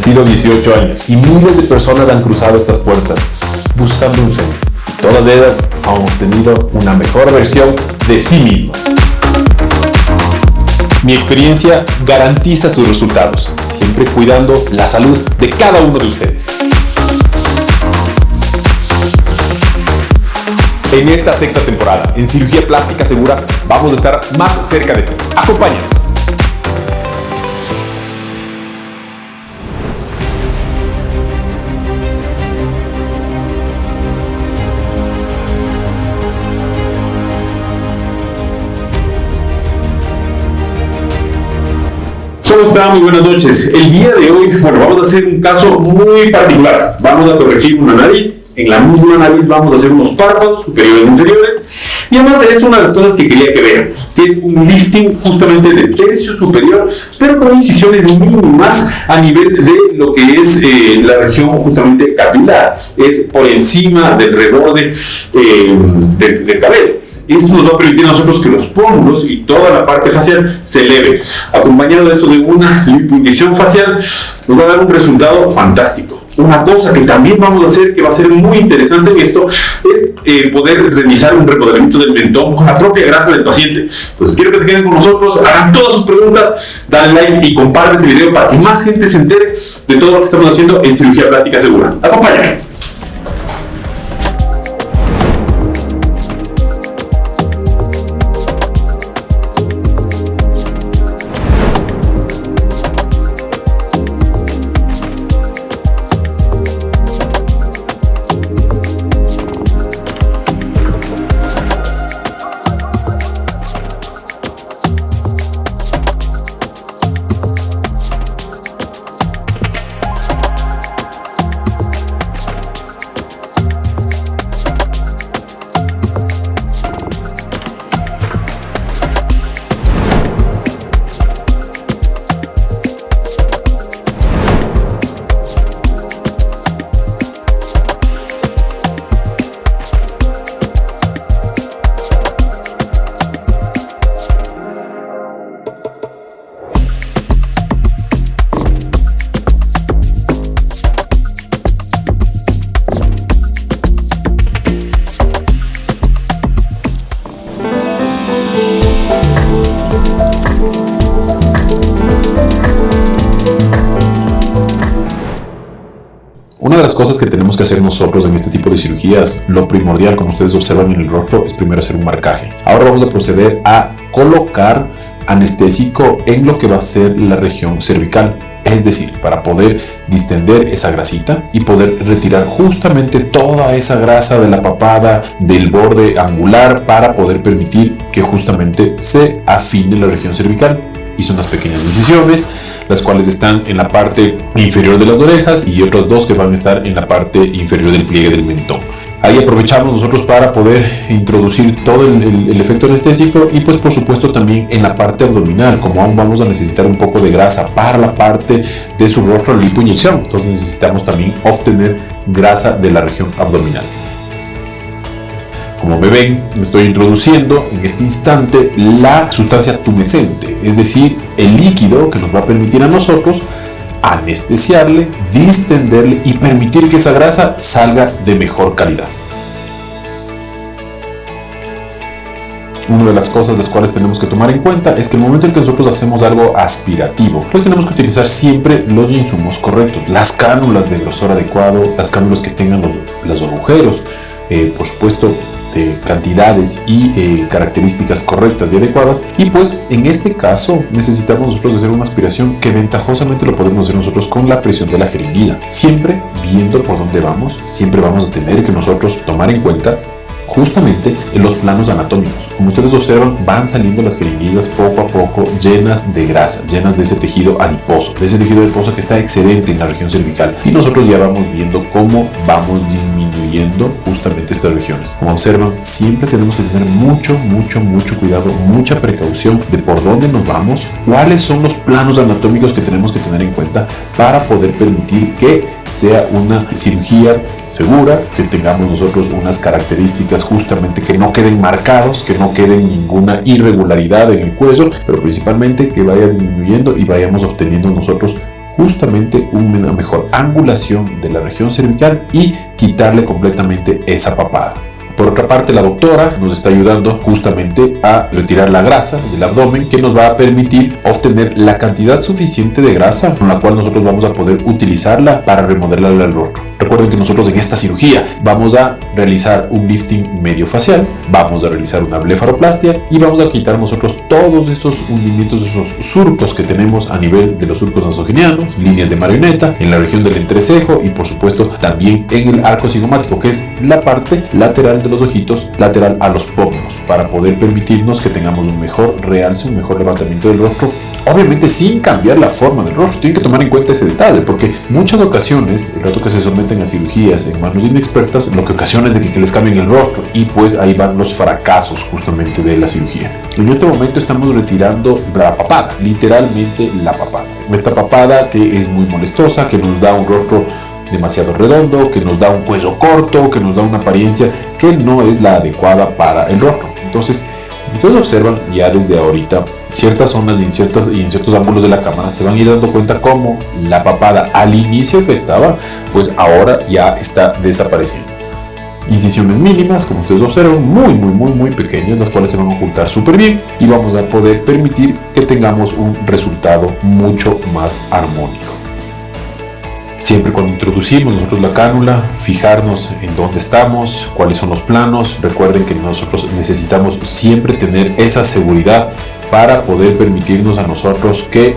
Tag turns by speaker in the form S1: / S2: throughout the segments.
S1: Han sido 18 años y miles de personas han cruzado estas puertas buscando un sueño. Y todas ellas han obtenido una mejor versión de sí mismas. Mi experiencia garantiza tus resultados, siempre cuidando la salud de cada uno de ustedes. En esta sexta temporada, en Cirugía Plástica Segura, vamos a estar más cerca de ti. Acompáñanos. ¿Cómo están? Muy buenas noches. El día de hoy, vamos a hacer un caso muy particular. Vamos a corregir una nariz. En la misma nariz vamos a hacer unos párpados superiores e inferiores. Y además de eso, una de las cosas que quería que vean, que es un lifting justamente del tercio superior, pero con incisiones mínimas a nivel de lo que es la región justamente capilar. Es por encima del reborde del cabello. Esto nos va a permitir a nosotros que los pómulos y toda la parte facial se eleve. Acompañado de eso de una lipoinyección facial, nos va a dar un resultado fantástico. Una cosa que también vamos a hacer, que va a ser muy interesante en esto, es poder realizar un remodelamiento del mentón con la propia grasa del paciente. Entonces quiero que se queden con nosotros, hagan todas sus preguntas, dale like y compartan este video para que más gente se entere de todo lo que estamos haciendo en Cirugía Plástica Segura. Acompáñenme. Una de las cosas que tenemos que hacer nosotros en este tipo de cirugías, lo primordial, como ustedes observan en el rostro, es primero hacer un marcaje. Ahora vamos a proceder a colocar anestésico en lo que va a ser la región cervical. Es decir, para poder distender esa grasita y poder retirar justamente toda esa grasa de la papada, del borde angular, para poder permitir que justamente se afine la región cervical. Hice unas pequeñas incisiones, las cuales están en la parte inferior de las orejas y otras dos que van a estar en la parte inferior del pliegue del mentón. Ahí aprovechamos nosotros para poder introducir todo el efecto anestésico y pues por supuesto también en la parte abdominal, como aún vamos a necesitar un poco de grasa para la parte de su rostro, la lipoinyección, entonces necesitamos también obtener grasa de la región abdominal. Como me ven, estoy introduciendo en este instante la sustancia tumescente, es decir, el líquido que nos va a permitir a nosotros anestesiarle, distenderle y permitir que esa grasa salga de mejor calidad. Una de las cosas las cuales tenemos que tomar en cuenta es que el momento en que nosotros hacemos algo aspirativo, pues tenemos que utilizar siempre los insumos correctos, las cánulas de grosor adecuado, las cánulas que tengan los agujeros, por supuesto, de cantidades y características correctas y adecuadas. Y pues en este caso necesitamos nosotros hacer una aspiración que ventajosamente lo podemos hacer nosotros con la presión de la jeringuilla, siempre viendo por dónde vamos. Siempre vamos a tener que nosotros tomar en cuenta justamente en los planos anatómicos. Como ustedes observan, van saliendo las jeringuillas poco a poco llenas de grasa, llenas de ese tejido adiposo, de ese tejido adiposo que está excedente en la región cervical, y nosotros ya vamos viendo cómo vamos disminuyendo justamente estas regiones. Como observan, siempre tenemos que tener mucho cuidado, mucha precaución de por dónde nos vamos, cuáles son los planos anatómicos que tenemos que tener en cuenta para poder permitir que sea una cirugía segura, que tengamos nosotros unas características justamente que no queden marcados, que no quede ninguna irregularidad en el cuello, pero principalmente que vaya disminuyendo y vayamos obteniendo nosotros justamente una mejor angulación de la región cervical y quitarle completamente esa papada. Por otra parte, la doctora nos está ayudando justamente a retirar la grasa del abdomen, que nos va a permitir obtener la cantidad suficiente de grasa con la cual nosotros vamos a poder utilizarla para remodelar el rostro. Recuerden que nosotros en esta cirugía vamos a realizar un lifting medio facial, vamos a realizar una blefaroplastia y vamos a quitar nosotros todos esos hundimientos, esos surcos que tenemos a nivel de los surcos nasogenianos, líneas de marioneta, en la región del entrecejo y por supuesto también en el arco cigomático, que es la parte lateral de los ojitos, lateral a los pómulos, para poder permitirnos que tengamos un mejor realce, un mejor levantamiento del rostro, obviamente sin cambiar la forma del rostro. Tienen que tomar en cuenta ese detalle, porque muchas ocasiones, el rato que se someten a cirugías en manos inexpertas, lo que ocasiona es de que les cambien el rostro y pues ahí van los fracasos justamente de la cirugía. En este momento estamos retirando la papada, literalmente la papada. Esta papada que es muy molestosa, que nos da un rostro demasiado redondo, que nos da un cuello corto, que nos da una apariencia que no es la adecuada para el rostro. Entonces, ustedes observan ya desde ahorita ciertas zonas y en ciertos ángulos de la cámara se van a ir dando cuenta cómo la papada al inicio que estaba, pues ahora ya está desapareciendo. Incisiones mínimas, como ustedes observan, muy pequeñas, las cuales se van a ocultar súper bien y vamos a poder permitir que tengamos un resultado mucho más armónico. Siempre cuando introducimos nosotros la cánula, fijarnos en dónde estamos, cuáles son los planos. Recuerden que nosotros necesitamos siempre tener esa seguridad para poder permitirnos a nosotros que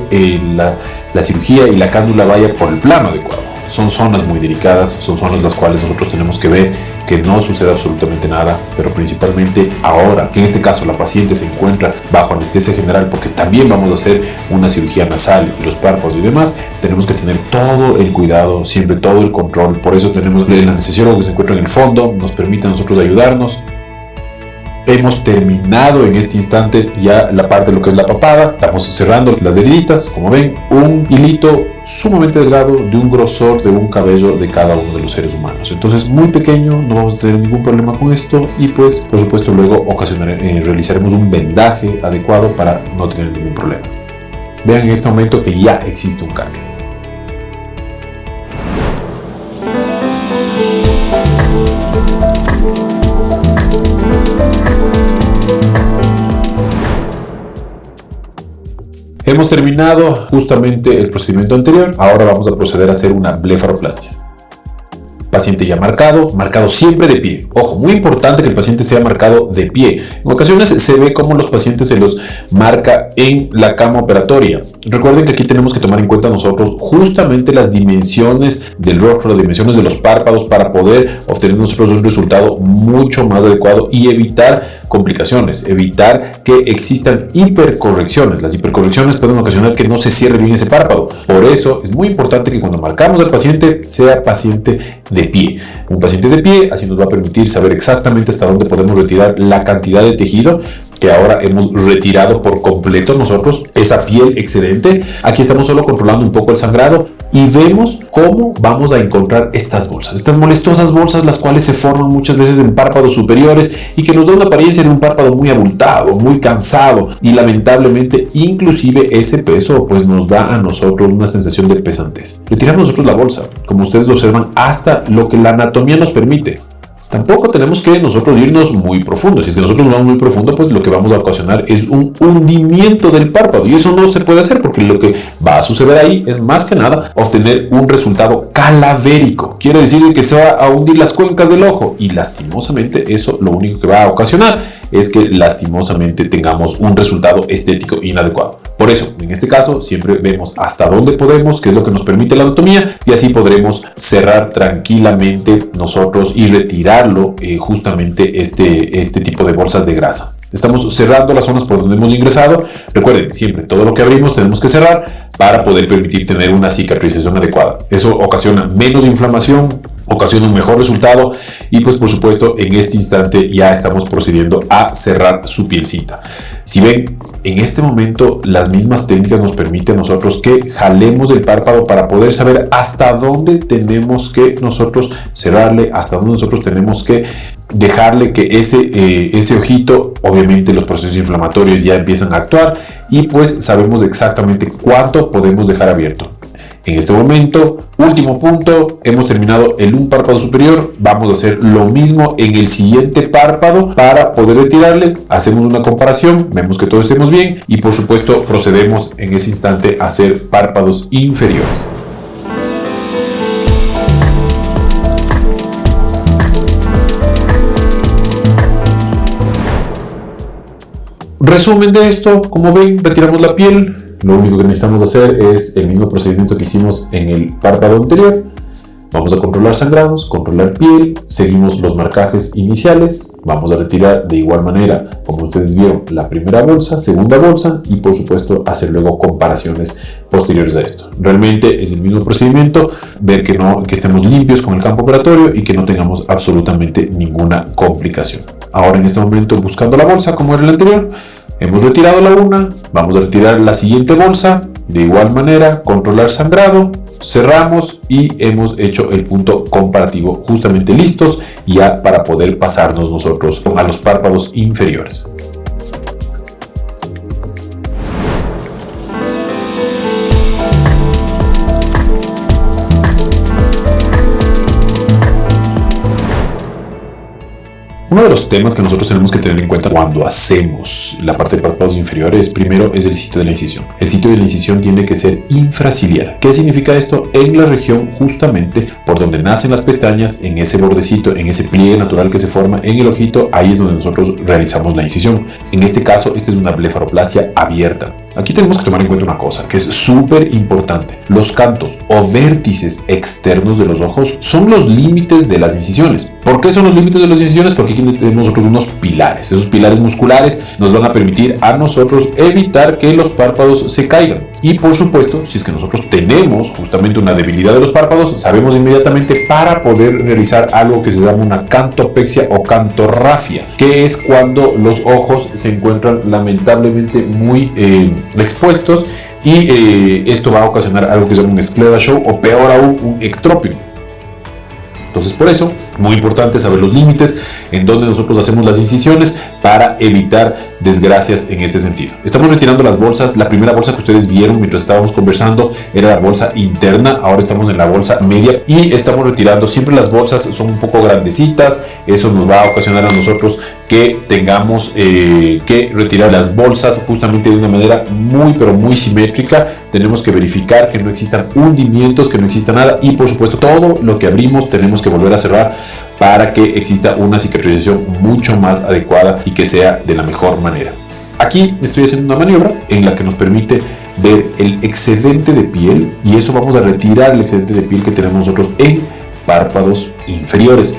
S1: la cirugía y la cánula vaya por el plano adecuado. Son zonas muy delicadas, son zonas las cuales nosotros tenemos que ver que no suceda absolutamente nada, pero principalmente ahora que en este caso la paciente se encuentra bajo anestesia general, porque también vamos a hacer una cirugía nasal, los párpados y demás, tenemos que tener todo el cuidado, siempre todo el control. Por eso tenemos el anestesiólogo que se encuentra en el fondo, nos permite a nosotros ayudarnos. Hemos terminado en este instante ya la parte de lo que es la papada. Estamos cerrando las heriditas. Como ven, un hilito sumamente delgado de un grosor de un cabello de cada uno de los seres humanos. Entonces, muy pequeño, no vamos a tener ningún problema con esto. Y pues, por supuesto, luego realizaremos un vendaje adecuado para no tener ningún problema. Vean en este momento que ya existe un cambio. Hemos terminado justamente el procedimiento anterior. Ahora vamos a proceder a hacer una blefaroplastia. Paciente ya marcado siempre de pie. Ojo, muy importante que el paciente sea marcado de pie. En ocasiones se ve como los pacientes se los marca en la cama operatoria. Recuerden que aquí tenemos que tomar en cuenta nosotros justamente las dimensiones del rostro, las dimensiones de los párpados para poder obtener nosotros un resultado mucho más adecuado y evitar complicaciones, evitar que existan hipercorrecciones. Las hipercorrecciones pueden ocasionar que no se cierre bien ese párpado. Por eso es muy importante que cuando marcamos al paciente sea paciente de pie. Un paciente de pie así nos va a permitir saber exactamente hasta dónde podemos retirar la cantidad de tejido que ahora hemos retirado por completo nosotros, esa piel excedente. Aquí estamos solo controlando un poco el sangrado y vemos cómo vamos a encontrar estas bolsas, estas molestosas bolsas, las cuales se forman muchas veces en párpados superiores y que nos da una apariencia de un párpado muy abultado, muy cansado y lamentablemente inclusive ese peso pues nos da a nosotros una sensación de pesantez. Retiramos nosotros la bolsa, como ustedes observan, hasta lo que la anatomía nos permite. Tampoco tenemos que nosotros irnos muy profundo. Si es que nosotros vamos muy profundo, pues lo que vamos a ocasionar es un hundimiento del párpado. Y eso no se puede hacer porque lo que va a suceder ahí es más que nada obtener un resultado calavérico. Quiere decir que se va a hundir las cuencas del ojo. Y lastimosamente eso lo único que va a ocasionar es que lastimosamente tengamos un resultado estético inadecuado. Por eso, en este caso, siempre vemos hasta dónde podemos, qué es lo que nos permite la anatomía, y así podremos cerrar tranquilamente nosotros y retirarlo justamente este tipo de bolsas de grasa. Estamos cerrando las zonas por donde hemos ingresado. Recuerden, siempre todo lo que abrimos tenemos que cerrar para poder permitir tener una cicatrización adecuada. Eso ocasiona menos inflamación, ocasiona un mejor resultado y pues por supuesto en este instante ya estamos procediendo a cerrar su pielcita. Si ven, en este momento las mismas técnicas nos permiten a nosotros que jalemos el párpado para poder saber hasta dónde tenemos que nosotros cerrarle, hasta dónde nosotros tenemos que dejarle que ese ojito, obviamente los procesos inflamatorios ya empiezan a actuar y pues sabemos exactamente cuánto podemos dejar abierto. En este momento, último punto, hemos terminado el un párpado superior, vamos a hacer lo mismo en el siguiente párpado para poder retirarle, hacemos una comparación, vemos que todo estemos bien y por supuesto procedemos en ese instante a hacer párpados inferiores. Resumen de esto, como ven, retiramos la piel. Lo único que necesitamos hacer es el mismo procedimiento que hicimos en el párpado anterior. Vamos a controlar sangrados, controlar piel, seguimos los marcajes iniciales, vamos a retirar de igual manera, como ustedes vieron, la primera bolsa, segunda bolsa y por supuesto hacer luego comparaciones posteriores a esto. Realmente es el mismo procedimiento, ver que estemos limpios con el campo operatorio y que no tengamos absolutamente ninguna complicación. Ahora en este momento buscando la bolsa como era el anterior, hemos retirado la una, vamos a retirar la siguiente bolsa, de igual manera controlar sangrado, cerramos y hemos hecho el punto comparativo justamente listos ya para poder pasarnos nosotros a los párpados inferiores. Uno de los temas que nosotros tenemos que tener en cuenta cuando hacemos la parte de párpados inferiores, primero es el sitio de la incisión. El sitio de la incisión tiene que ser infraciliar. ¿Qué significa esto? En la región justamente por donde nacen las pestañas, en ese bordecito, en ese pliegue natural que se forma en el ojito, ahí es donde nosotros realizamos la incisión. En este caso, esta es una blefaroplastia abierta. Aquí tenemos que tomar en cuenta una cosa que es súper importante. Los cantos o vértices externos de los ojos son los límites de las incisiones. ¿Por qué son los límites de las incisiones? Porque aquí tenemos nosotros unos pilares. Esos pilares musculares nos van a permitir a nosotros evitar que los párpados se caigan. Y por supuesto, si es que nosotros tenemos justamente una debilidad de los párpados, sabemos inmediatamente para poder realizar algo que se llama una cantopexia o cantorrafia, que es cuando los ojos se encuentran lamentablemente muy expuestos y esto va a ocasionar algo que se llama un sclera show o peor aún un ectrópino. Entonces por eso, muy importante saber los límites en donde nosotros hacemos las incisiones para evitar desgracias en este sentido. Estamos retirando las bolsas. La primera bolsa que ustedes vieron mientras estábamos conversando era la bolsa interna, ahora estamos en la bolsa media y estamos retirando. Siempre las bolsas son un poco grandecitas, eso nos va a ocasionar a nosotros que tengamos que retirar las bolsas justamente de una manera muy simétrica. Tenemos que verificar que no existan hundimientos, que no exista nada y por supuesto todo lo que abrimos tenemos que volver a cerrar para que exista una cicatrización mucho más adecuada y que sea de la mejor manera. Aquí estoy haciendo una maniobra en la que nos permite ver el excedente de piel y eso vamos a retirar el excedente de piel que tenemos nosotros en párpados inferiores.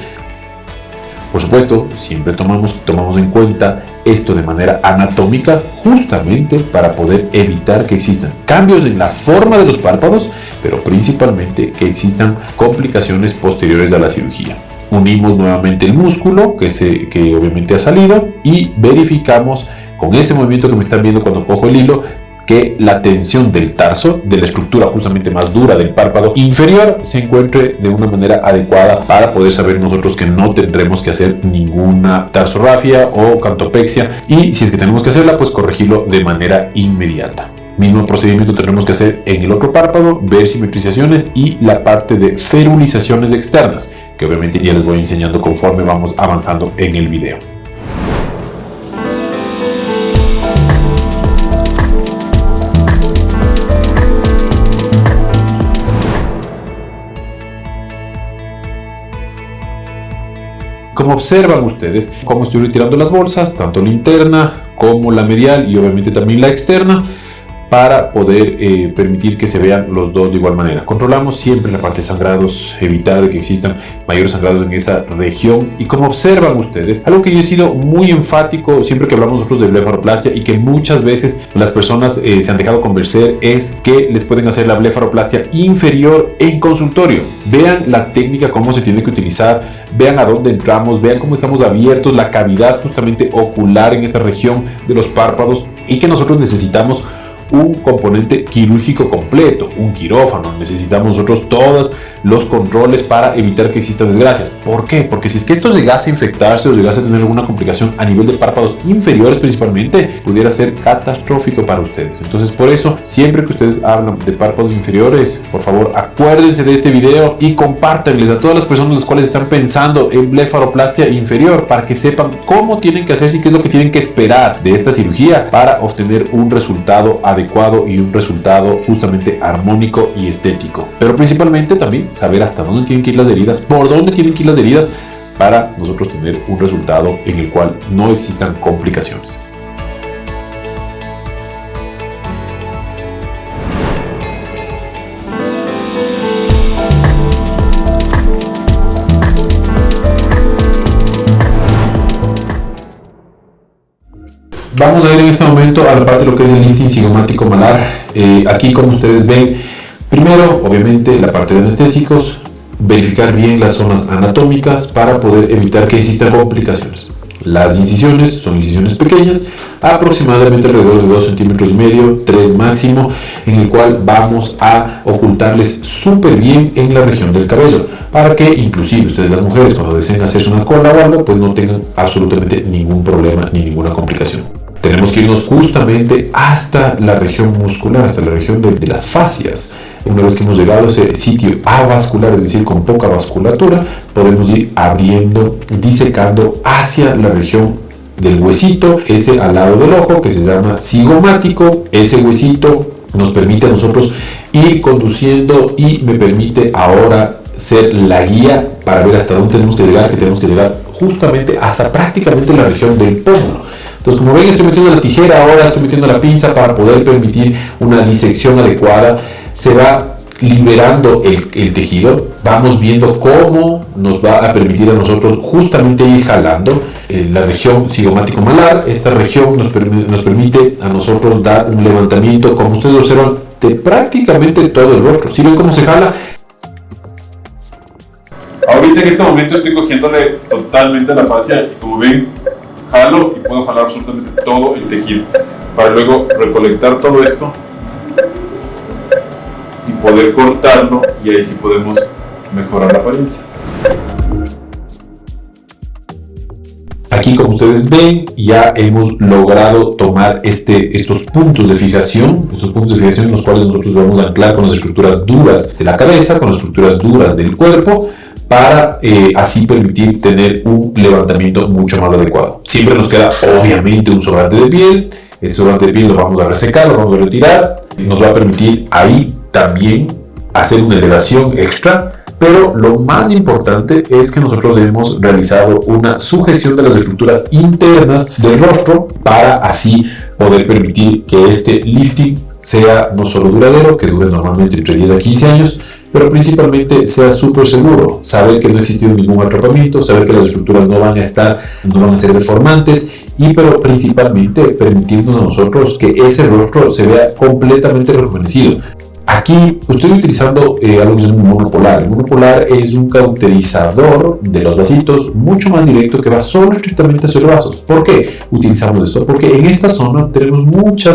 S1: Por supuesto, siempre tomamos en cuenta esto de manera anatómica justamente para poder evitar que existan cambios en la forma de los párpados, pero principalmente que existan complicaciones posteriores a la cirugía. Unimos nuevamente el músculo que obviamente ha salido y verificamos con ese movimiento que me están viendo cuando cojo el hilo que la tensión del tarso, de la estructura justamente más dura del párpado inferior, se encuentre de una manera adecuada para poder saber nosotros que no tendremos que hacer ninguna tarsorrafia o cantopexia y si es que tenemos que hacerla, pues corregirlo de manera inmediata. Mismo procedimiento tendremos que hacer en el otro párpado, ver simetrizaciones y la parte de ferulizaciones externas, que obviamente ya les voy enseñando conforme vamos avanzando en el video. Como observan ustedes, cómo estoy retirando las bolsas, tanto la interna como la medial y obviamente también la externa, para poder permitir que se vean los dos de igual manera. Controlamos siempre la parte de sangrados, evitar que existan mayores sangrados en esa región. Y como observan ustedes, algo que yo he sido muy enfático siempre que hablamos nosotros de blefaroplastia y que muchas veces las personas se han dejado convencer es que les pueden hacer la blefaroplastia inferior en consultorio. Vean la técnica, cómo se tiene que utilizar, vean a dónde entramos, vean cómo estamos abiertos, la cavidad justamente ocular en esta región de los párpados y que nosotros necesitamos un componente quirúrgico completo, un quirófano. Necesitamos nosotros todas los controles para evitar que existan desgracias. ¿Por qué? Porque si es que esto llegase a infectarse o llegase a tener alguna complicación a nivel de párpados inferiores principalmente, pudiera ser catastrófico para ustedes. Entonces, por eso, siempre que ustedes hablan de párpados inferiores, por favor, acuérdense de este video y compártanles a todas las personas las cuales están pensando en blefaroplastia inferior, para que sepan cómo tienen que hacerse y qué es lo que tienen que esperar de esta cirugía para obtener un resultado adecuado y un resultado justamente armónico y estético. Pero principalmente también saber hasta dónde tienen que ir las heridas, por dónde tienen que ir las heridas, para nosotros tener un resultado en el cual no existan complicaciones. Vamos a ir en este momento a la parte de lo que es el lifting cigomático malar. Aquí, como ustedes ven, primero, obviamente, la parte de anestésicos, verificar bien las zonas anatómicas para poder evitar que existan complicaciones. Las incisiones son incisiones pequeñas, aproximadamente alrededor de 2,5 centímetros, 3 máximo, en el cual vamos a ocultarles súper bien en la región del cabello, para que inclusive ustedes, las mujeres, cuando deseen hacerse una cola o algo, pues no tengan absolutamente ningún problema ni ninguna complicación. Tenemos que irnos justamente hasta la región muscular, hasta la región de las fascias. Una vez que hemos llegado a ese sitio avascular, es decir, con poca vasculatura, podemos ir abriendo, disecando hacia la región del huesito, ese al lado del ojo, que se llama cigomático. Ese huesito nos permite a nosotros ir conduciendo y me permite ahora ser la guía para ver hasta dónde tenemos que llegar, que tenemos que llegar justamente hasta prácticamente la región del pómulo. Entonces, como ven, estoy metiendo la tijera, ahora estoy metiendo la pinza para poder permitir una disección adecuada. Se va liberando el tejido, vamos viendo cómo nos va a permitir a nosotros justamente ir jalando la región cigomático malar. Esta región nos permite a nosotros dar un levantamiento, como ustedes observan, de prácticamente todo el rostro. ¿Sí ven cómo se jala?
S2: Ahorita en este momento estoy cogiéndole totalmente la fascia y como ven, jalo y puedo jalar absolutamente todo el tejido para luego recolectar todo esto y poder cortarlo, y ahí sí podemos mejorar la apariencia.
S1: Aquí, como ustedes ven, ya hemos logrado tomar estos puntos de fijación, en los cuales nosotros vamos a anclar con las estructuras duras de la cabeza, con las estructuras duras del cuerpo, para así permitir tener un levantamiento mucho más adecuado. Siempre nos queda obviamente un sobrante de piel. Ese sobrante de piel lo vamos a resecar, lo vamos a retirar, y nos va a permitir ahí también hacer una elevación extra. Pero lo más importante es que nosotros hemos realizado una sujeción de las estructuras internas del rostro para así poder permitir que este lifting sea no solo duradero, que dure normalmente entre 10 a 15 años, pero principalmente sea súper seguro. Saber que no ha existido ningún atrapamiento, saber que las estructuras no van a ser deformantes, pero principalmente permitirnos a nosotros que ese rostro se vea completamente rejuvenecido. Aquí estoy utilizando algo que se llama un monopolar. El monopolar es un cauterizador de los vasitos mucho más directo, que va solo estrictamente hacia los vasos. ¿Por qué utilizamos esto? Porque en esta zona tenemos mucho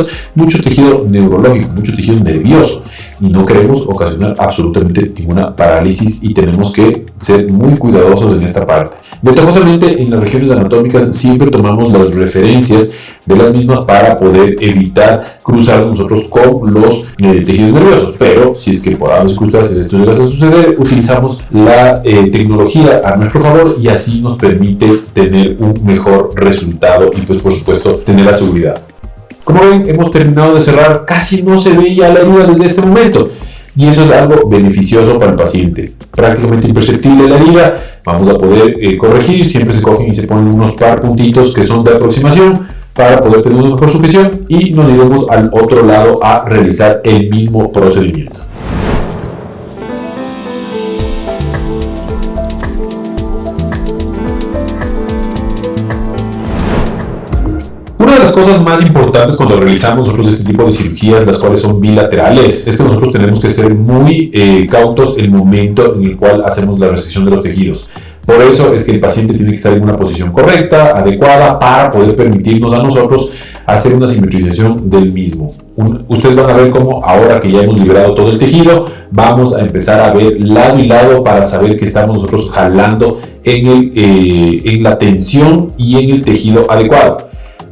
S1: tejido neurológico, mucho tejido nervioso, y no queremos ocasionar absolutamente ninguna parálisis, y tenemos que ser muy cuidadosos en esta parte. Ventajosamente, en las regiones anatómicas siempre tomamos las referencias de las mismas para poder evitar cruzar nosotros con los tejidos nerviosos. Pero si es que por algunas circunstancias esto llega a suceder, utilizamos la tecnología a nuestro favor, y así nos permite tener un mejor resultado y, pues, por supuesto, tener la seguridad. Como ven, hemos terminado de cerrar. Casi no se ve ya la herida desde este momento, y eso es algo beneficioso para el paciente. Prácticamente imperceptible la herida, vamos a poder corregir. Siempre se cogen y se ponen unos puntitos que son de aproximación para poder tener una mejor sujeción, y nos iremos al otro lado a realizar el mismo procedimiento. Una de las cosas más importantes cuando realizamos nosotros este tipo de cirugías, las cuales son bilaterales, es que nosotros tenemos que ser muy cautos en el momento en el cual hacemos la resección de los tejidos. Por eso es que el paciente tiene que estar en una posición correcta, adecuada, para poder permitirnos a nosotros hacer una simetrización del mismo. Ustedes van a ver cómo ahora que ya hemos liberado todo el tejido, vamos a empezar a ver lado y lado para saber que estamos nosotros jalando en la tensión y en el tejido adecuado.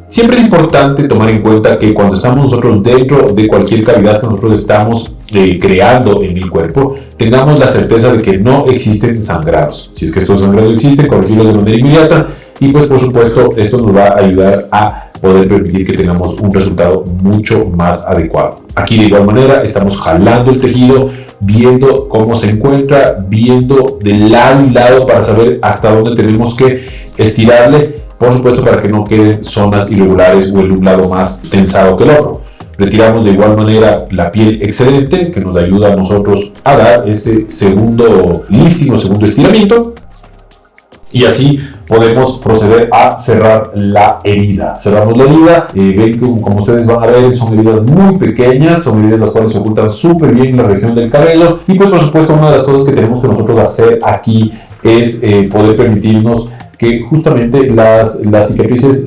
S1: Siempre es importante tomar en cuenta que cuando estamos nosotros dentro de cualquier cavidad que nosotros estamos creando en el cuerpo, tengamos la certeza de que no existen sangrados. Si es que estos sangrados existen, corregirlos de manera inmediata y pues por supuesto esto nos va a ayudar a poder permitir que tengamos un resultado mucho más adecuado. Aquí de igual manera estamos jalando el tejido, viendo cómo se encuentra, viendo de lado y lado para saber hasta dónde tenemos que estirarle, por supuesto para que no queden zonas irregulares o el un lado más tensado que el otro. Retiramos de igual manera la piel excedente que nos ayuda a nosotros a dar ese segundo lifting o segundo estiramiento y así podemos proceder a cerrar la herida. Cerramos la herida, ven que como ustedes van a ver son heridas muy pequeñas, son heridas las cuales se ocultan súper bien en la región del cabello y pues por supuesto una de las cosas que tenemos que nosotros hacer aquí es poder permitirnos que justamente las cicatrices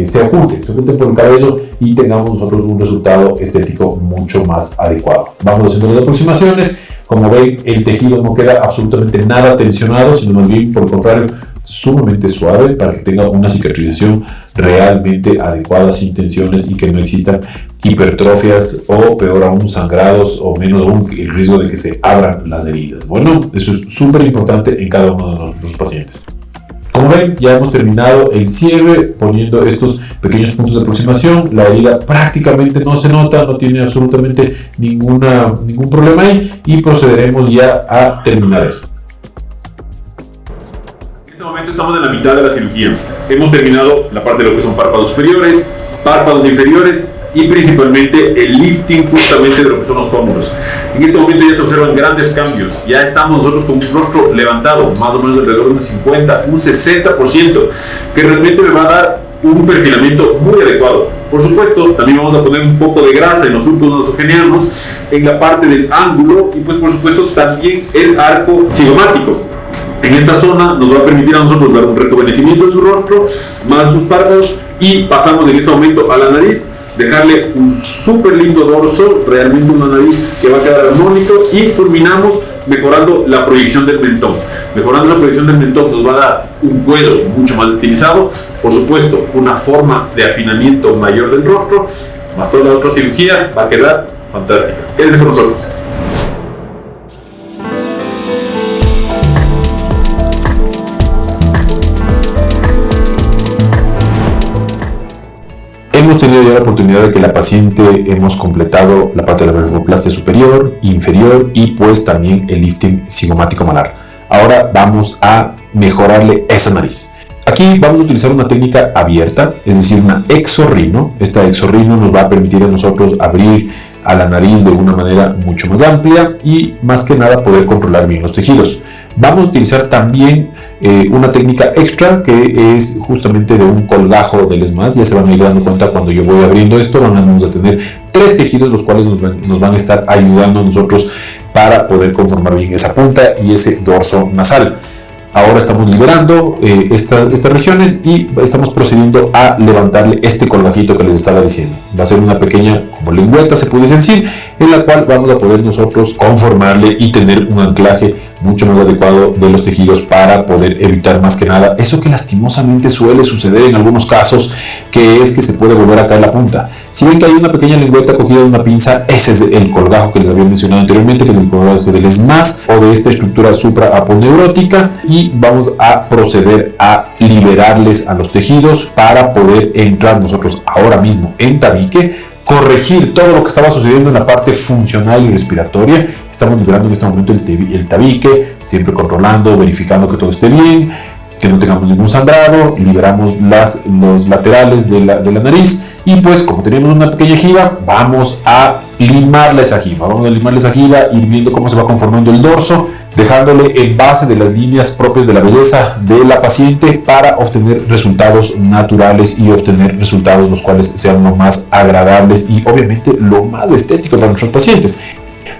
S1: se oculten por el cabello y tengamos nosotros un resultado estético mucho más adecuado. Vamos haciendo las aproximaciones, como ven el tejido no queda absolutamente nada tensionado, sino más bien por el contrario sumamente suave para que tenga una cicatrización realmente adecuada, sin tensiones y que no existan hipertrofias o peor aún sangrados o menos aún el riesgo de que se abran las heridas. Bueno, eso es súper importante en cada uno de nuestros pacientes. Como ven, ya hemos terminado el cierre poniendo estos pequeños puntos de aproximación. La herida prácticamente no se nota, no tiene absolutamente ningún problema ahí y procederemos ya a terminar esto.
S2: En este momento estamos en la mitad de la cirugía. Hemos terminado la parte de lo que son párpados superiores, párpados inferiores y principalmente el lifting justamente de lo que son los pómulos. En este momento ya se observan grandes cambios, ya estamos nosotros con un rostro levantado, más o menos alrededor de un 50, un 60%, que realmente me va a dar un perfilamiento muy adecuado. Por supuesto, también vamos a poner un poco de grasa en los surcos nasogenianos, en la parte del ángulo y pues por supuesto también el arco cigomático. En esta zona nos va a permitir a nosotros dar un rejuvenecimiento de su rostro, más sus párpados y pasamos en este momento a la nariz, dejarle un súper lindo dorso, realmente una nariz que va a quedar armónico y culminamos mejorando la proyección del mentón. Mejorando la proyección del mentón nos va a dar un cuello mucho más estilizado, por supuesto una forma de afinamiento mayor del rostro, más toda la otra cirugía va a quedar fantástica. Quédense con nosotros.
S1: Hemos tenido ya la oportunidad de que la paciente hemos completado la parte de la blepharoplastia superior, inferior y pues también el lifting cigomático malar. Ahora vamos a mejorarle esa nariz. Aquí vamos a utilizar una técnica abierta, es decir, una exorrhino. Esta exorrhino nos va a permitir a nosotros abrir a la nariz de una manera mucho más amplia y más que nada poder controlar bien los tejidos. Vamos a utilizar también una técnica extra que es justamente de un colgajo del ESMAD. Ya se van a ir dando cuenta cuando yo voy abriendo esto, vamos a tener 3 tejidos los cuales nos van a estar ayudando a nosotros para poder conformar bien esa punta y ese dorso nasal. Ahora estamos liberando estas regiones y estamos procediendo a levantarle este colgajito que les estaba diciendo. Va a ser una pequeña como lengüeta, se puede decir, en la cual vamos a poder nosotros conformarle y tener un anclaje mucho más adecuado de los tejidos para poder evitar más que nada eso que lastimosamente suele suceder en algunos casos, que es que se puede volver a caer la punta. Si ven que hay una pequeña lengüeta cogida de una pinza, ese es el colgajo que les había mencionado anteriormente, que es el colgajo del ESMAD o de esta estructura supraaponeurótica, y vamos a proceder a liberarles a los tejidos para poder entrar nosotros ahora mismo en tabique, corregir todo lo que estaba sucediendo en la parte funcional y respiratoria. Estamos liberando en este momento el tabique, siempre controlando, verificando que todo esté bien, que no tengamos ningún sangrado. Liberamos los laterales de la nariz y pues como tenemos una pequeña jiba, vamos a limarle esa jiba. Vamos a limarle esa jiba, ir viendo cómo se va conformando el dorso, dejándole en base de las líneas propias de la belleza de la paciente para obtener resultados naturales y obtener resultados los cuales sean lo más agradables y obviamente lo más estéticos para nuestros pacientes.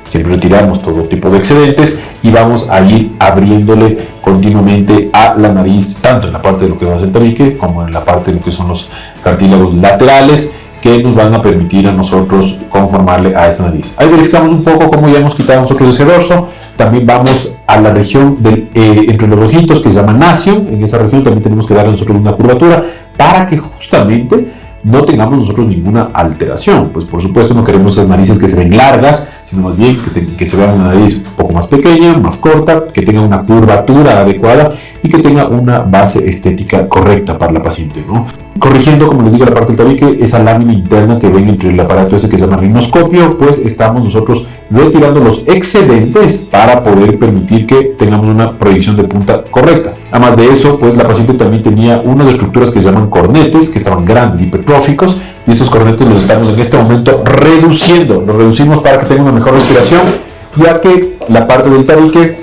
S1: Siempre retiramos todo tipo de excedentes y vamos a ir abriéndole continuamente a la nariz, tanto en la parte de lo que va a ser el tabique como en la parte de lo que son los cartílagos laterales, que nos van a permitir a nosotros conformarle a esta nariz. Ahí verificamos un poco cómo ya hemos quitado nosotros ese dorso. También vamos a la región entre los ojitos, que se llama nasion. En esa región también tenemos que darle nosotros una curvatura para que justamente no tengamos nosotros ninguna alteración. Pues por supuesto no queremos esas narices que se ven largas, sino más bien que se vea una nariz un poco más pequeña, más corta, que tenga una curvatura adecuada y que tenga una base estética correcta para la paciente, ¿no? Corrigiendo, como les digo, la parte del tabique, esa lámina interna que ven entre el aparato ese que se llama rinoscopio, pues estamos nosotros retirando los excedentes para poder permitir que tengamos una proyección de punta correcta. Además de eso, pues la paciente también tenía unas estructuras que se llaman cornetes, que estaban grandes, hipertróficos, y estos cornetes los estamos en este momento reduciendo. Los reducimos para que tenga una mejor respiración, ya que la parte del tabique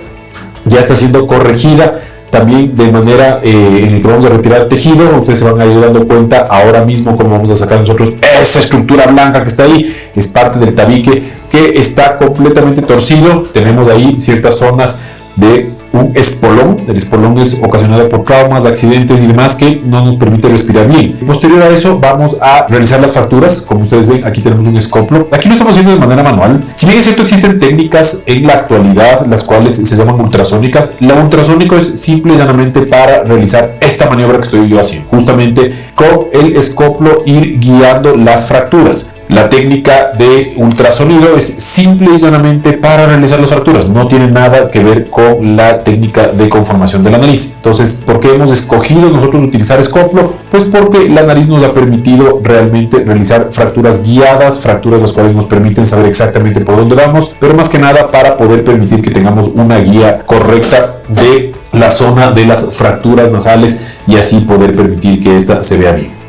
S1: ya está siendo corregida también de manera en el que vamos a retirar el tejido. Ustedes se van a ir dando cuenta ahora mismo cómo vamos a sacar nosotros esa estructura blanca que está ahí. Es parte del tabique que está completamente torcido. Tenemos ahí ciertas zonas de un espolón. El espolón es ocasionado por traumas, accidentes y demás que no nos permite respirar bien. Posterior a eso vamos a realizar las fracturas. Como ustedes ven, aquí tenemos un escoplo. Aquí lo estamos haciendo de manera manual. Si bien es cierto, existen técnicas en la actualidad las cuales se llaman ultrasónicas. La ultrasónico es simple y llanamente para realizar esta maniobra que estoy yo haciendo. Justamente con el escoplo ir guiando las fracturas. La técnica de ultrasonido es simple y llanamente para realizar las fracturas, no tiene nada que ver con la técnica de conformación de la nariz. Entonces, ¿por qué hemos escogido nosotros utilizar escoplo? Pues porque la nariz nos ha permitido realmente realizar fracturas guiadas, fracturas las cuales nos permiten saber exactamente por dónde vamos, pero más que nada para poder permitir que tengamos una guía correcta de la zona de las fracturas nasales y así poder permitir que ésta se vea bien.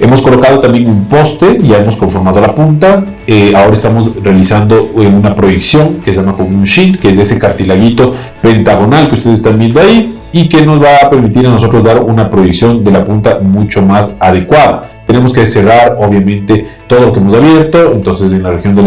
S1: Hemos colocado también un poste, ya hemos conformado la punta. Ahora estamos realizando una proyección que se llama como un sheet, que es de ese cartilaguito pentagonal que ustedes están viendo ahí y que nos va a permitir a nosotros dar una proyección de la punta mucho más adecuada. Tenemos que cerrar obviamente todo lo que hemos abierto, entonces en la región de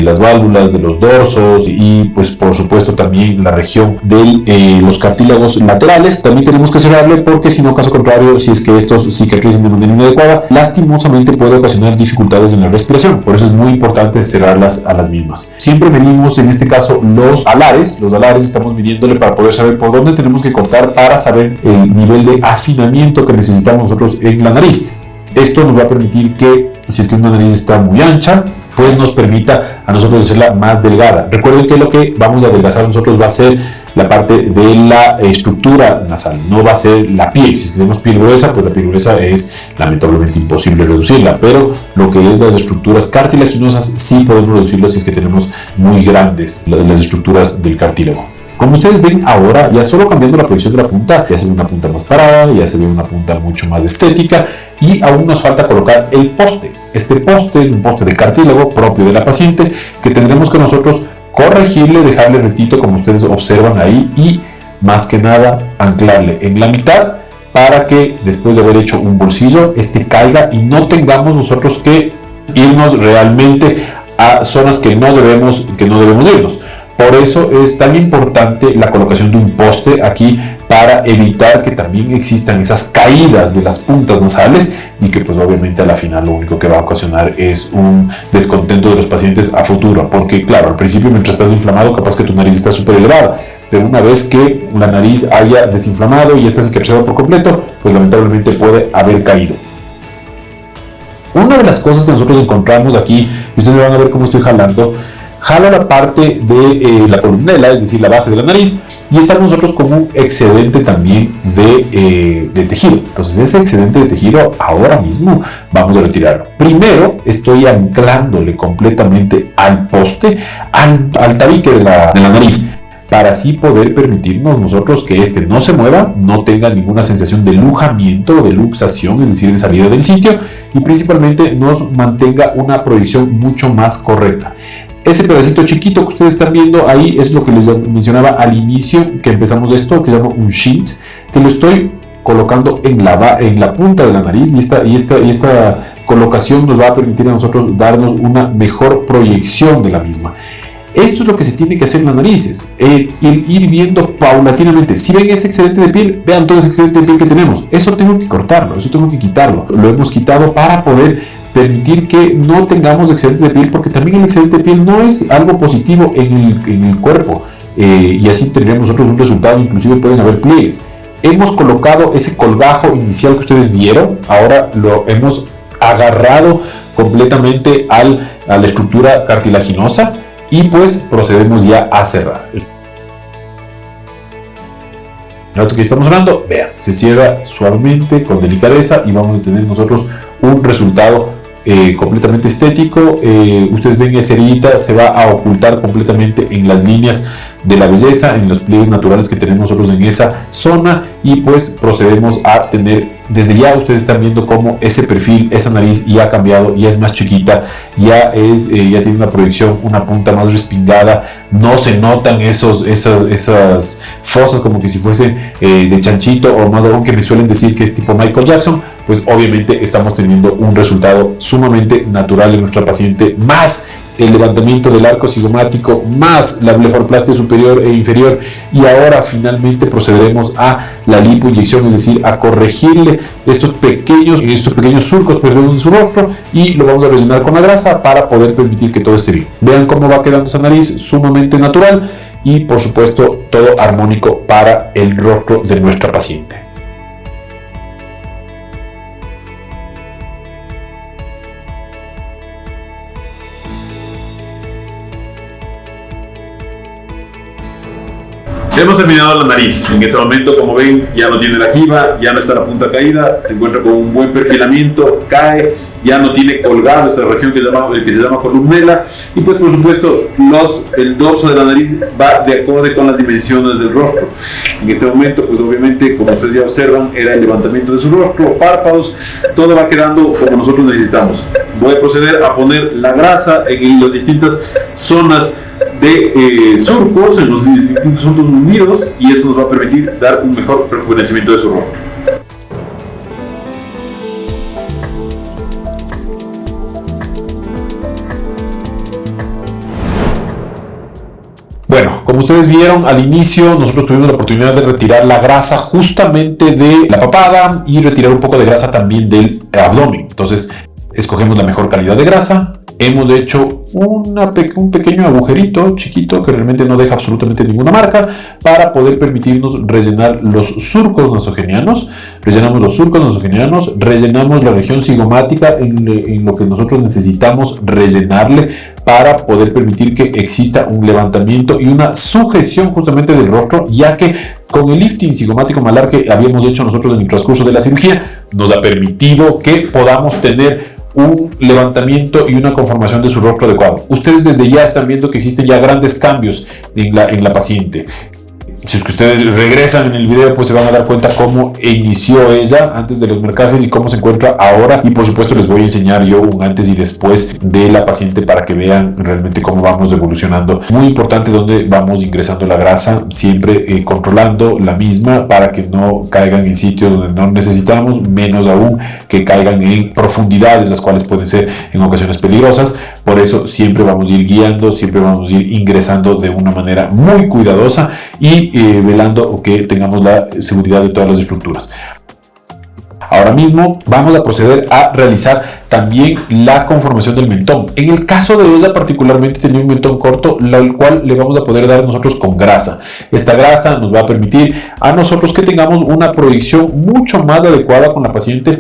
S1: las válvulas, de los dorsos y pues por supuesto también la región de los cartílagos laterales. También tenemos que cerrarle porque si no, caso contrario, si es que estos cicatricen de manera inadecuada, lastimosamente puede ocasionar dificultades en la respiración. Por eso es muy importante cerrarlas a las mismas. Siempre medimos en este caso los alares estamos midiéndole para poder saber por dónde tenemos que cortar para saber el nivel de afinamiento que necesitamos nosotros en la nariz. Esto nos va a permitir que, si es que una nariz está muy ancha, pues nos permita a nosotros hacerla más delgada. Recuerden que lo que vamos a adelgazar nosotros va a ser la parte de la estructura nasal, no va a ser la piel. Si es que tenemos piel gruesa, pues la piel gruesa es lamentablemente imposible reducirla, pero lo que es las estructuras cartilaginosas sí podemos reducirlas si es que tenemos muy grandes las estructuras del cartílago. Como ustedes ven ahora, ya solo cambiando la posición de la punta, ya se ve una punta más parada, ya se ve una punta mucho más estética y aún nos falta colocar el poste. Este poste es un poste de cartílago propio de la paciente que tendremos que nosotros corregirle, dejarle rectito como ustedes observan ahí y más que nada anclarle en la mitad para que después de haber hecho un bolsillo, este caiga y no tengamos nosotros que irnos realmente a zonas que no debemos irnos. Por eso es tan importante la colocación de un poste aquí para evitar que también existan esas caídas de las puntas nasales y que pues obviamente a la final lo único que va a ocasionar es un descontento de los pacientes a futuro, porque claro, al principio mientras estás inflamado capaz que tu nariz está súper elevada, pero una vez que la nariz haya desinflamado y está cicatrizado por completo, pues lamentablemente puede haber caído. Una de las cosas que nosotros encontramos aquí, y ustedes van a ver cómo estoy jalando, jala la parte de la columela, es decir, la base de la nariz, y estamos nosotros con un excedente también de tejido. Entonces ese excedente de tejido ahora mismo vamos a retirarlo. Primero estoy anclándole completamente al poste, al tabique de la nariz, para así poder permitirnos nosotros que este no se mueva, no tenga ninguna sensación de lujamiento o de luxación, es decir, de salida del sitio, y principalmente nos mantenga una proyección mucho más correcta. Ese pedacito chiquito que ustedes están viendo ahí es lo que les mencionaba al inicio que empezamos esto, que se llama un sheet, que lo estoy colocando en la punta de la nariz, y esta colocación nos va a permitir a nosotros darnos una mejor proyección de la misma. Esto es lo que se tiene que hacer en las narices, ir viendo paulatinamente. Si ven ese excedente de piel, vean todo ese excedente de piel que tenemos. Eso tengo que cortarlo, eso tengo que quitarlo. Lo hemos quitado para poder permitir que no tengamos excedentes de piel, porque también el excedente de piel no es algo positivo en el cuerpo, y así tendríamos nosotros un resultado, inclusive pueden haber pliegues. Hemos colocado ese colgajo inicial que ustedes vieron, ahora lo hemos agarrado completamente a la estructura cartilaginosa y pues procedemos ya a cerrar. El rato que estamos hablando, vean, se cierra suavemente, con delicadeza, y vamos a tener nosotros un resultado completamente estético. Ustedes ven esa herida, se va a ocultar completamente en las líneas de la belleza, en los pliegues naturales que tenemos nosotros en esa zona, y pues procedemos a tener, desde ya ustedes están viendo cómo ese perfil, esa nariz ya ha cambiado, ya es más chiquita, ya tiene una proyección, una punta más respingada, no se notan esas fosas como que si fuesen de chanchito, o más aún que me suelen decir que es tipo Michael Jackson. Pues obviamente estamos teniendo un resultado sumamente natural en nuestra paciente, más el levantamiento del arco cigomático, más la blefaroplastia superior e inferior, y ahora finalmente procederemos a la lipoinyección, es decir, a corregirle estos pequeños surcos en su rostro, y lo vamos a rellenar con la grasa para poder permitir que todo esté bien. Vean cómo va quedando esa nariz, sumamente natural, y por supuesto todo armónico para el rostro de nuestra paciente.
S2: Hemos terminado la nariz. En este momento, como ven, ya no tiene la jiba, ya no está la punta caída, se encuentra con un buen perfilamiento, cae, ya no tiene colgado esta región que se llama columela, y pues por supuesto el dorso de la nariz va de acorde con las dimensiones del rostro. En este momento, pues obviamente, como ustedes ya observan, era el levantamiento de su rostro, párpados, todo va quedando como nosotros necesitamos. Voy a proceder a poner la grasa en las distintas zonas de surcos, en los distintos puntos hundidos, y eso nos va a permitir dar un mejor rejuvenecimiento de su rostro.
S1: Bueno, como ustedes vieron al inicio, nosotros tuvimos la oportunidad de retirar la grasa justamente de la papada y retirar un poco de grasa también del abdomen. Entonces, escogemos la mejor calidad de grasa. Hemos hecho un pequeño agujerito chiquito que realmente no deja absolutamente ninguna marca, para poder permitirnos rellenar los surcos nasogenianos. Rellenamos los surcos nasogenianos, rellenamos la región cigomática en lo que nosotros necesitamos rellenarle para poder permitir que exista un levantamiento y una sujeción justamente del rostro, ya que con el lifting cigomático malar que habíamos hecho nosotros en el transcurso de la cirugía, nos ha permitido que podamos tener un levantamiento y una conformación de su rostro adecuado. Ustedes desde ya están viendo que existen ya grandes cambios en la paciente. Si es que ustedes regresan en el video, pues se van a dar cuenta cómo inició ella antes de los marcajes y cómo se encuentra ahora. Y por supuesto les voy a enseñar yo un antes y después de la paciente para que vean realmente cómo vamos evolucionando. Muy importante donde vamos ingresando la grasa, siempre controlando la misma para que no caigan en sitios donde no necesitamos, menos aún que caigan en profundidades, las cuales pueden ser en ocasiones peligrosas. Por eso siempre vamos a ir guiando, siempre vamos a ir ingresando de una manera muy cuidadosa y velando que tengamos la seguridad de todas las estructuras. Ahora mismo vamos a proceder a realizar también la conformación del mentón. En el caso de ella particularmente tenía un mentón corto, el cual le vamos a poder dar nosotros con grasa. Esta grasa nos va a permitir a nosotros que tengamos una proyección mucho más adecuada con la paciente,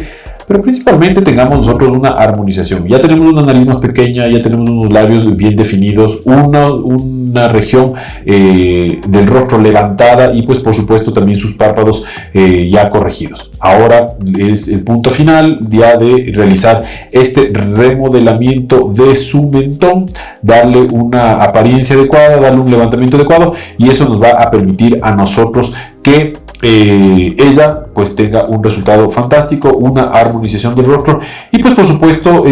S1: pero principalmente tengamos nosotros una armonización. Ya tenemos una nariz más pequeña, ya tenemos unos labios bien definidos, una región del rostro levantada y pues por supuesto también sus párpados ya corregidos. Ahora es el punto final ya de realizar este remodelamiento de su mentón, darle una apariencia adecuada, darle un levantamiento adecuado, y eso nos va a permitir a nosotros que ella pues tenga un resultado fantástico, una armonización del rostro y pues por supuesto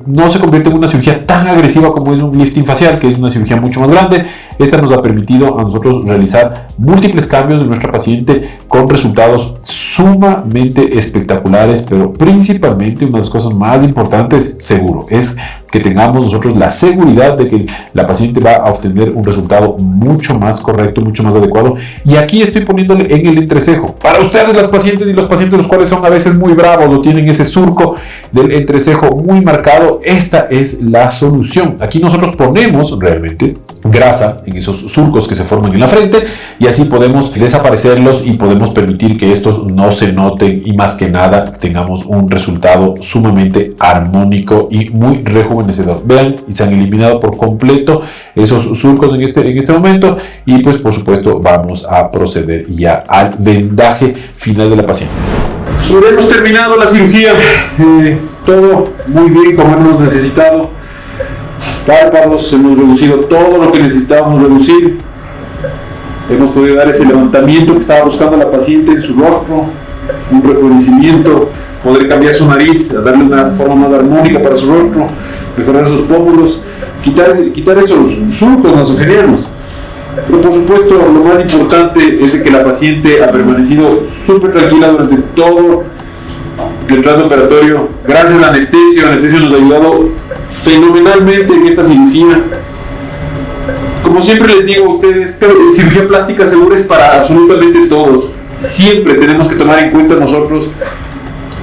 S1: no se convierte en una cirugía tan agresiva como es un lifting facial, que es una cirugía mucho más grande. Esta nos ha permitido a nosotros realizar múltiples cambios de nuestra paciente con resultados sumamente espectaculares, pero principalmente una de las cosas más importantes, seguro, es que tengamos nosotros la seguridad de que la paciente va a obtener un resultado mucho más correcto, mucho más adecuado. Y aquí estoy poniéndole en el entrecejo. Para ustedes, las pacientes y los pacientes los cuales son a veces muy bravos o tienen ese surco del entrecejo muy marcado, esta es la solución. Aquí nosotros ponemos realmente grasa en esos surcos que se forman en la frente y así podemos desaparecerlos y podemos permitir que estos no se noten y más que nada tengamos un resultado sumamente armónico y muy rejuvenecedor. Vean, y se han eliminado por completo esos surcos en este momento y pues por supuesto vamos a proceder ya al vendaje final de la paciente.
S2: Hemos terminado la cirugía, todo muy bien como hemos necesitado. Párpados, hemos reducido todo lo que necesitábamos reducir. Hemos podido dar ese levantamiento que estaba buscando la paciente en su rostro, un rejuvenecimiento, poder cambiar su nariz, darle una forma más armónica para su rostro, mejorar sus pómulos, quitar esos surcos nasogenianos. Pero por supuesto, lo más importante es de que la paciente ha permanecido súper tranquila durante todo el transoperatorio. Gracias a anestesio nos ha ayudado fenomenalmente en esta cirugía. Como siempre les digo a ustedes, cirugía plástica segura es para absolutamente todos. Siempre tenemos que tomar en cuenta nosotros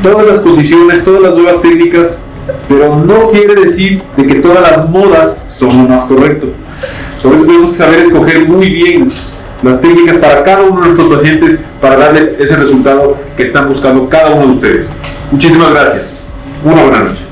S2: todas las condiciones, todas las nuevas técnicas, pero no quiere decir de que todas las modas son lo más correcto. Por eso tenemos que saber escoger muy bien las técnicas para cada uno de nuestros pacientes para darles ese resultado que están buscando cada uno de ustedes. Muchísimas gracias. Una buena noche.